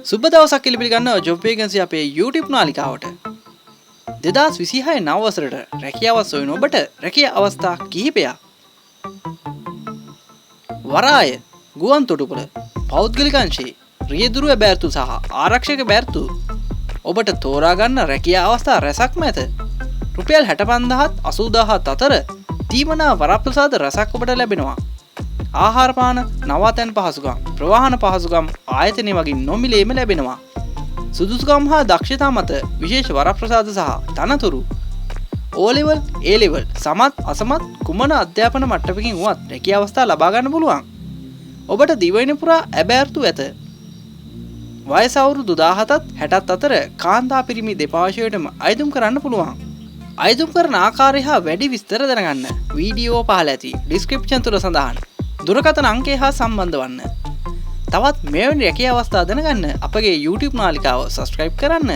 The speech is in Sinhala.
සුබ දවසක් කියලා පිළිගන්නවා ජොබ් වේකන්සි අපේ YouTube නාලිකාවට. 2026 නව වසරට රැකියාවක් සොයන ඔබට රැකියා අවස්ථා කිහිපයක්. වරාය, ගුවන් තොටුපළ, පෞද්ගලික අංශයේ, රියදුරු බැර්තු සහ ආරක්ෂක බැර්තු ඔබට තෝරා ගන්න රැකියා අවස්ථා රැසක් මැත. රුපියල් 65000ත් 80000ත් අතර දීමනා වරප්‍රසාද රැසක් ඔබට ලැබෙනවා. ආහාර පාන, නවාතැන් පහසුකම්, ප්‍රවාහන පහසුකම් ආයතනය වගේ නොමිලේම ලැබෙනවා. සුදුසුකම් හා දක්ෂතා මත විශේෂ වරප්‍රසාද සහ තනතුරු O level, A level, සමත් අසමත් කුමන අධ්‍යාපන මට්ටමකින් වුවත් රැකියා අවස්ථා ලබා ගන්න පුළුවන්. ඔබට දිවයින පුරා ඇබෑර්තු ඇත. වයස අවුරුදු 17ත් 60ත් අතර කාන්තා පිරිමි දෙපාර්ශ්වයටම අයදුම් කරන්න පුළුවන්. අයදුම් කරන ආකාරය හා වැඩි විස්තර දැනගන්න වීඩියෝ පහළ ඇති ඩිස්ක්‍රිප්ෂන් තුල සඳහන් දුරකථන අංකය හා සම්බන්ධ වන්න. තවත් මෙවැනි රැකියා අවස්ථා දැනගන්න අපගේ YouTube නාලිකාව සබ්ස්ක්‍රයිබ් කරන්න.